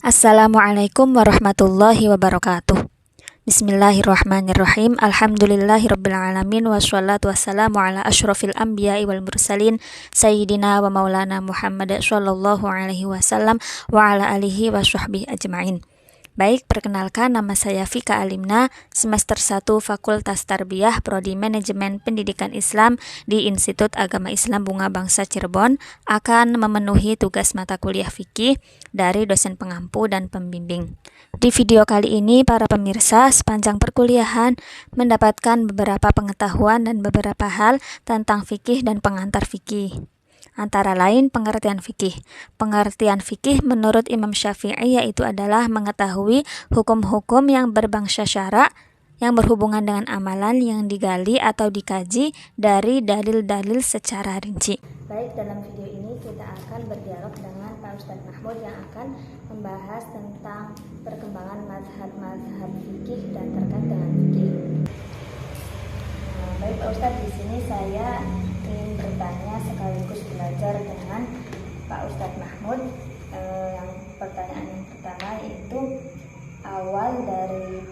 Assalamualaikum warahmatullahi wabarakatuh. Bismillahirrahmanirrahim. Alhamdulillahirrabbilalamin. Wassalatu wassalamu ala ashrafil anbiya'i wal mursalin Sayyidina wa maulana Muhammad sallallahu alaihi wasallam wa ala alihi wa sahbihi ajma'in. Baik, perkenalkan, nama saya Fika Alimna, semester 1 Fakultas Tarbiyah, Prodi Manajemen Pendidikan Islam di Institut Agama Islam Bunga Bangsa Cirebon, akan memenuhi tugas mata kuliah fikih dari dosen pengampu dan pembimbing. Di video kali ini, para pemirsa sepanjang perkuliahan mendapatkan beberapa pengetahuan dan beberapa hal tentang fikih dan pengantar fikih. Antara lain pengertian fikih. Pengertian fikih menurut Imam Syafi'i yaitu adalah mengetahui hukum-hukum yang berbangsa syara yang berhubungan dengan amalan yang digali atau dikaji dari dalil-dalil secara rinci. Baik, dalam video ini kita akan berdialog dengan Pak Ustadz Mahmud yang akan membahas tentang perkembangan mazhab-mazhab fikih dan terkait dengan fikih. Baik Pak Ustadz, di sini saya ingin bertanya sekaligus belajar dengan Pak Ustadz Mahmud. Yang pertanyaan yang pertama yaitu awal dari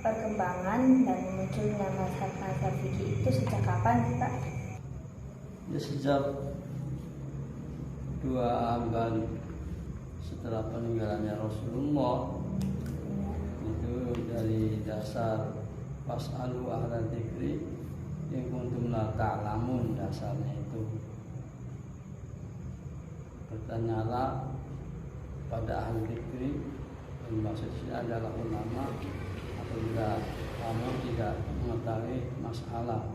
perkembangan dan munculnya mazhab-mazhab fikih itu sejak kapan Pak? Ya, sejak 2 abad setelah peninggalannya Rasulullah. Itu dari dasar fas'alu ahla dzikri in kuntum la ta'lamun, dasarnya itu bertanyalah pada ahli dzikri, dan maksudnya adalah ulama apabila kamu tidak mengetahui masalah,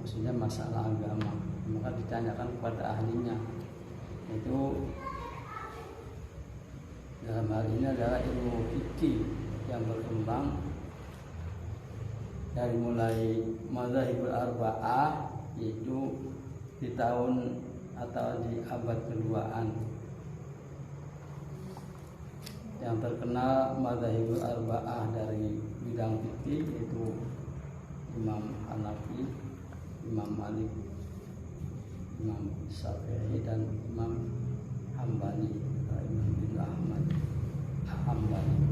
maksudnya masalah agama, maka ditanyakan kepada ahlinya. Itu dalam hal ini adalah ilmu fikih yang berkembang dari mulai mazhabul arba'ah, yaitu di tahun atau di abad keduaan. Yang terkenal mazhabul arba'ah dari bidang fikih yaitu Imam Hanafi, Imam Malik, Imam Syafi'i dan Imam Hambali, Imam bin Ahmad Hambali.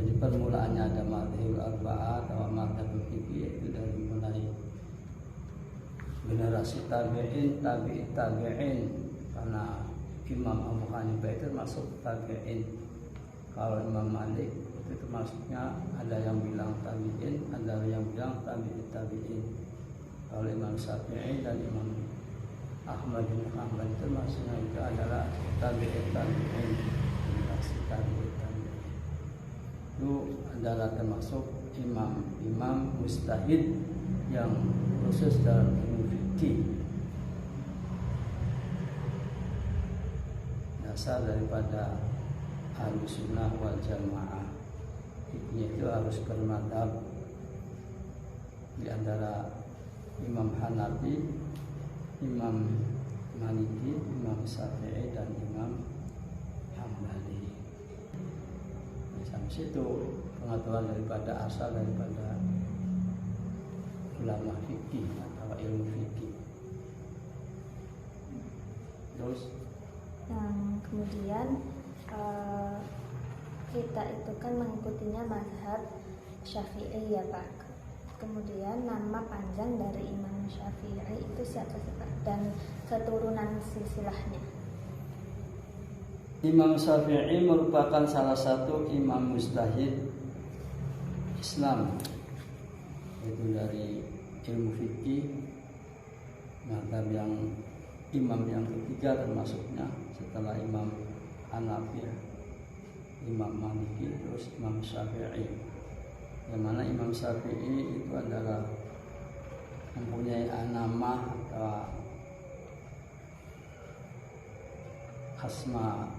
Jadi permulaannya ada mazhabul arba'ah atau mazhabul fikih, itu dari mulai generasi tabi'in, karena Imam Abu Hanifah itu masuk tabi'in. Kalau Imam Malik itu termasuknya, ada yang bilang tabi'in, ada yang bilang tabi'in. Kalau Imam Syafi'i dan Imam Ahmad bin Hanbal itu maksudnya itu adalah tabi'in, generasi tabi'in. Itu adalah termasuk imam mujtahid yang khusus dalam ilmu fikih. Dasar daripada ahlu sunnah wal jamaah, fikihnya itu harus bermadhab. Di antara Imam Hanafi, Imam Maliki, Imam Syafi'i dan Imam Hambali. Sampai situ pengetahuan daripada asal daripada ulama fikih atau ilmu fikih. Terus kemudian kita itu kan mengikutinya mazhab Syafi'i ya Pak. Kemudian nama panjang dari Imam Syafi'i itu siapa sih Pak? Dan keturunan silsilahnya? Imam Syafi'i merupakan salah satu imam mujtahid Islam, yaitu dari ilmu fikih, mazhab yang imam yang ketiga termasuknya setelah Imam Hanafi, Imam Maliki, terus Imam Syafi'i. Yang mana Imam Syafi'i itu adalah mempunyai nama atau asma,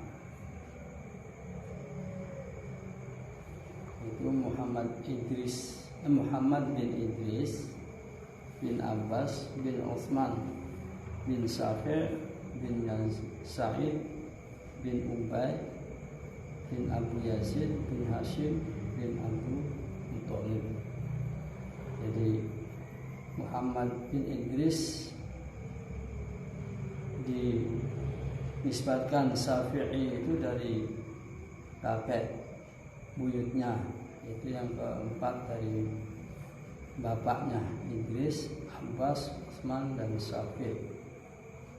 itu Muhammad bin Idris bin Abbas bin Utsman bin Syafi' bin Sa'id bin Ubay bin Abu Yazid bin Hashim bin Abu Muthalib. Jadi Muhammad bin Idris nisbatkan Syafi'i itu dari kakek buyutnya, itu yang keempat dari bapaknya Idris, Abbas, Utsman dan Syafi'i.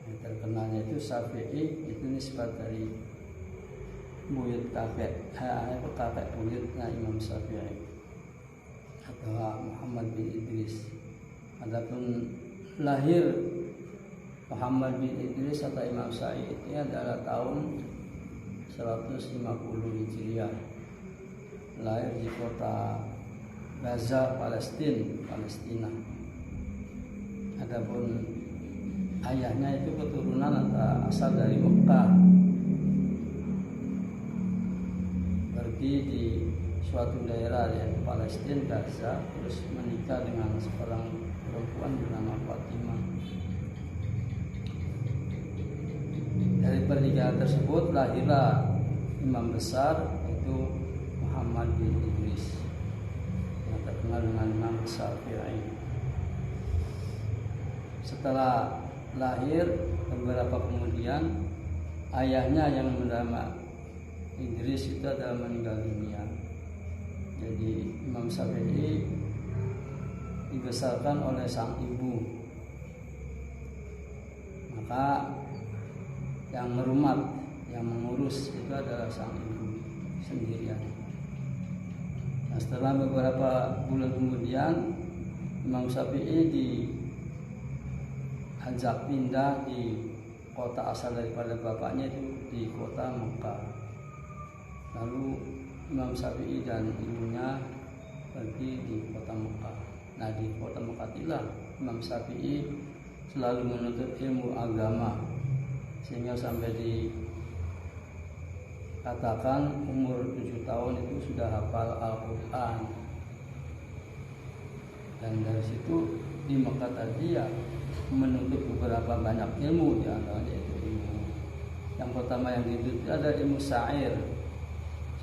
Yang terkenalnya itu Syafi'i, itu nisbat dari buyut kakek buyutnya Imam Syafi'i atau Muhammad bin Idris. Adapun lahir Muhammad bin Idris atau Imam Syafi'i ini adalah tahun 150 Hijriah. Lahir di kota Gaza, Palestina. Adapun ayahnya itu keturunan atau asal dari Mekah. Pergi di suatu daerah yaitu Palestina, Gaza, terus menikah dengan seorang perempuan bernama Fatimah. Dari pernikahan tersebut lahirlah imam besar yaitu Muhammad bin Idris yang terkenal dengan Imam Syafi'i. Setelah lahir beberapa kemudian ayahnya yang bernama Idris itu adalah meninggal dunia. Jadi Imam Syafi'i dibesarkan oleh sang ibu, maka yang merumat, yang mengurus itu adalah sang ibu sendirian. Nah, setelah beberapa bulan kemudian Imam Syafi'i diajak pindah di kota asal daripada bapaknya itu di kota Mekah. Lalu Imam Syafi'i dan ibunya pergi di kota Mekah. Nah, di kota Mekah itulah Imam Syafi'i selalu menuntut ilmu agama sehingga sampai dikatakan umur 7 tahun itu sudah hafal Al-Quran. Dan dari situ di Mekah tadi ya menuntut beberapa banyak ilmu, di antaranya itu ilmu yang pertama yang dituntut ada ilmu syair,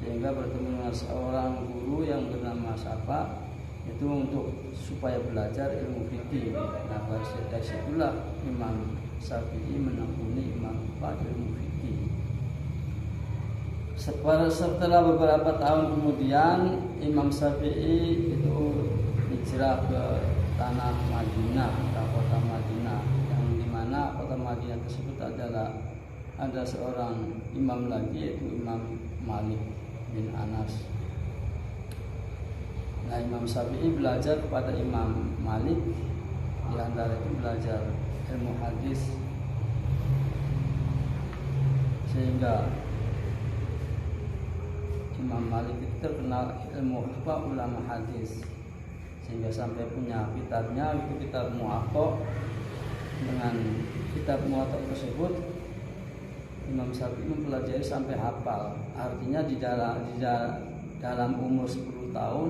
sehingga bertemu dengan seorang guru yang bernama Syafa itu untuk supaya belajar ilmu fikih. Nah, dari situlah Imam Syafi'i menekuni Imam Bukhari ilmu fikih. Setelah beberapa tahun kemudian Imam Syafi'i itu hijrah ke tanah Madinah atau kota Madinah, yang dimana kota Madinah tersebut adalah ada seorang imam lagi yaitu Imam Malik bin Anas. Nah, Imam Syafi'i belajar kepada Imam Malik, di antara itu belajar ilmu hadis, sehingga Imam Malik itu terkenal ilmu ulama hadis, sehingga sampai punya kitabnya itu kitab Muwatta. Dengan kitab Muwatta tersebut Imam Syafi'i mempelajari sampai hafal. Artinya di dalam umur 10 tahun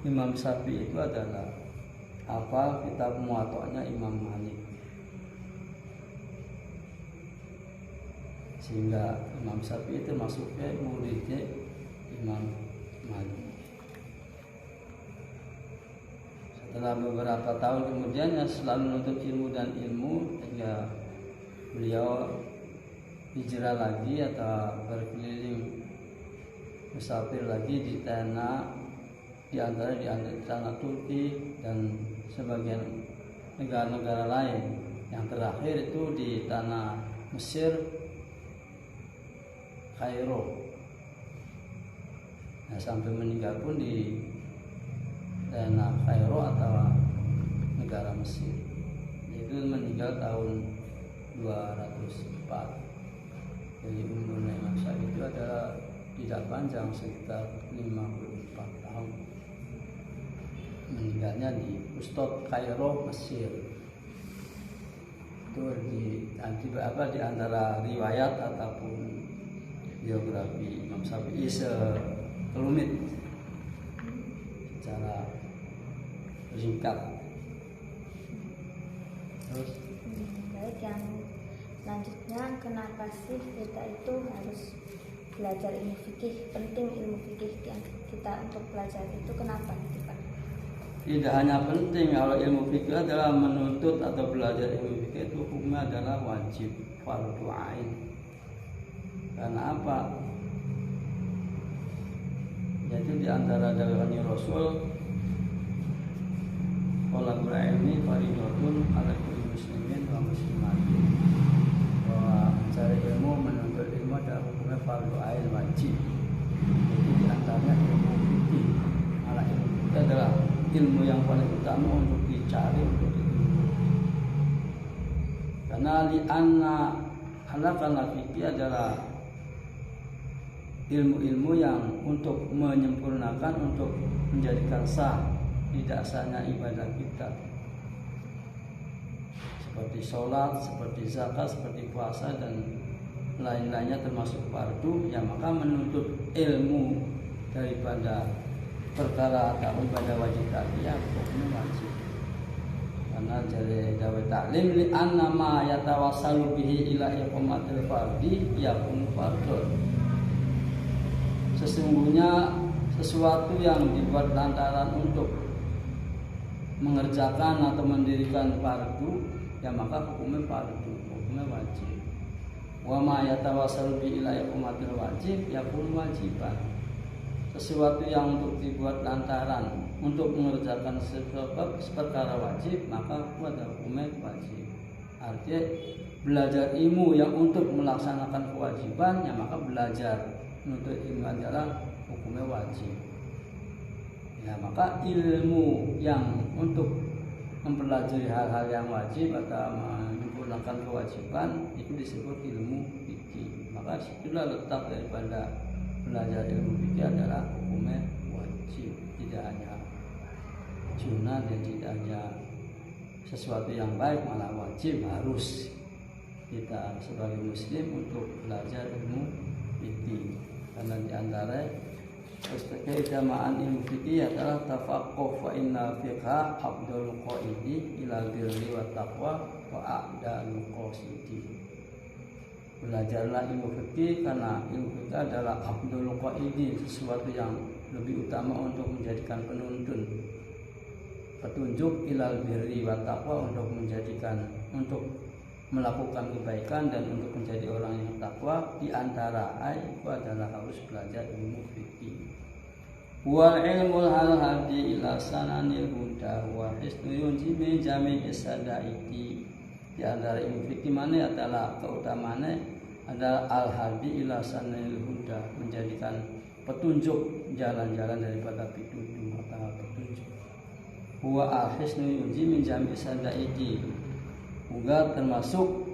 Imam Syafi'i itu adalah hafal kitab Muwatta'nya Imam Malik, sehingga Imam Syafi'i itu masuknya muridnya Imam Malik. Setelah beberapa tahun kemudian ya selalu menuntut ilmu dan ilmu, hingga beliau hijrah lagi atau berkeliling musafir lagi di antara tanah Turki dan sebagian negara-negara lain. Yang terakhir itu di tanah Mesir, Kairo. Nah, sampai meninggal pun di tanah Kairo atau negara Mesir. Itu meninggal tahun 204. Jadi umurnya Imam Syafi'i itu adalah tidak panjang, sekitar 54 tahun. Meninggalnya di Fustot, Kairo, Mesir. Itu di antara riwayat ataupun biografi Imam Syafi'i sekelumit secara singkat. Terus baik, yang selanjutnya, kenapa sih kita itu harus belajar ilmu fikih? Penting ilmu fikih kita untuk belajar itu kenapa gitu Pak? Tidak hanya penting, kalau ilmu fikih adalah menuntut atau belajar ilmu fikih itu hukumnya adalah wajib, fardu ain. Karena apa? Yaitu di antara dalil Rasul, thalabul ilmi fardhun 'ala kulli muslimin wa muslimatin. Bahwa mencari ilmu, menuntut ilmu adalah hukumnya fardhu ain wajib. Jadi di antaranya ilmu fikih. Malah ilmu itu adalah ilmu yang paling utama untuk dicari, untuk diilmu. Karena karena fikih adalah ilmu-ilmu yang untuk menyempurnakan, untuk menjadikan sah tidak sahnya ibadah kita, seperti sholat, seperti zakat, seperti puasa dan lain-lainnya termasuk fardu. Ya maka menuntut ilmu daripada perkara atau ibadah wajib tadi ya hukumnya wajib. Karena jadi dawai taklim li anna ma yatawassalu bihi ila iqamatil fardi yakun fardun. Sesungguhnya sesuatu yang dibuat lantaran untuk mengerjakan atau mendirikan fardu ya maka hukumnya fardu, hukumnya wajib. Wa ma yatawassalu bi ila iqamatil wajib yakun wajiban. Sesuatu yang untuk dibuat lantaran untuk mengerjakan sebab perkara wajib maka pada hukumnya wajib. Artinya belajar ilmu yang untuk melaksanakan kewajiban ya maka belajar menuntut ilmu adalah hukumnya wajib. Ya maka ilmu yang untuk mempelajari hal-hal yang wajib atau menyempurnakan kewajiban itu disebut ilmu fikih. Maka situlah letak daripada belajar ilmu fikih adalah hukumnya wajib, tidak hanya sunnah dan tidak hanya sesuatu yang baik, malah wajib harus kita sebagai muslim untuk belajar ilmu fikih. Karena di antara keutamaan ilmu fikih adalah tafaqquh fa inna fiqha afdalul qaidi ila birri wa taqwa wa a'dalul qasidi. Belajarlah ilmu fikih karena ilmu fikih adalah afdalul qaidi, sesuatu yang lebih utama untuk menjadikan petunjuk ilal birri wa taqwa, untuk melakukan kebaikan dan untuk menjadi orang yang takwa. Di antara itu adalah harus belajar ilmu fikih. Wal ilmul hadi ila sananil huda wa hisnu yunji min jami'i sadaiki. Di antara ilmu fikih mana adalah keutamaannya adalah al-hadi ila sananil huda, menjadikan petunjuk jalan-jalan daripada petunjuk atau petunjuk. Wa al-hisnu yunji min jami'i sadaiki, juga termasuk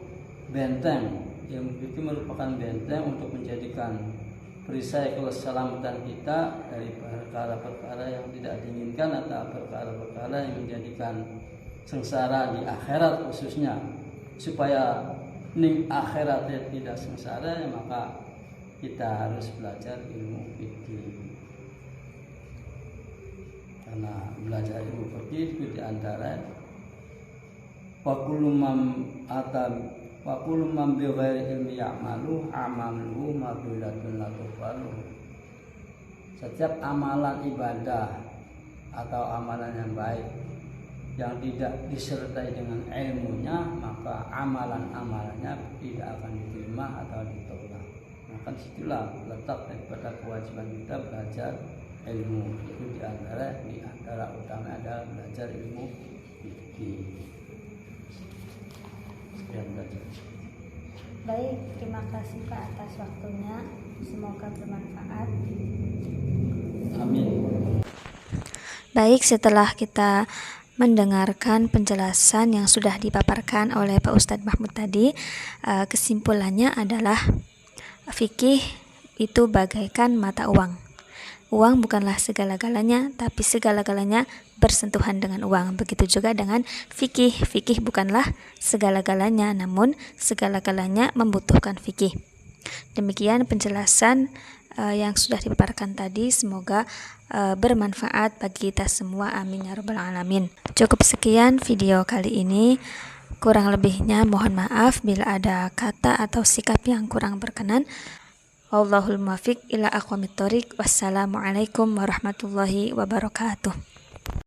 benteng. Ilmu fikih merupakan benteng untuk menjadikan perisai keselamatan kita dari perkara-perkara yang tidak diinginkan atau perkara-perkara yang menjadikan sengsara di akhirat khususnya. Supaya ning akhiratnya tidak sengsara ya maka kita harus belajar ilmu fikih. Karena belajar ilmu fikih itu diantara wa kullu man bi ghairi ilmi ya'malu amaluhu madulatun la tuqbalu. Setiap amalan ibadah atau amalan yang baik yang tidak disertai dengan ilmunya maka amalan-amalannya tidak akan diterima atau ditolak. Maka disitulah letak daripada kewajiban kita belajar ilmu. Itu di antara utama adalah belajar ilmu fikih. Baik, terima kasih Pak atas waktunya. Semoga bermanfaat. Amin. Baik, setelah kita mendengarkan penjelasan yang sudah dipaparkan oleh Pak Ustadz Mahmud tadi, kesimpulannya adalah fikih itu bagaikan mata uang. Uang bukanlah segala-galanya, tapi segala-galanya bersentuhan dengan uang. Begitu juga dengan fikih. Fikih bukanlah segala-galanya, namun segala-galanya membutuhkan fikih. Demikian penjelasan yang sudah dipaparkan tadi. Semoga bermanfaat bagi kita semua. Amin ya rabbal alamin. Cukup sekian video kali ini. Kurang lebihnya mohon maaf bila ada kata atau sikap yang kurang berkenan. Wallahul muwaffiq ila aqwamit thoriq. Wassalamualaikum warahmatullahi wabarakatuh.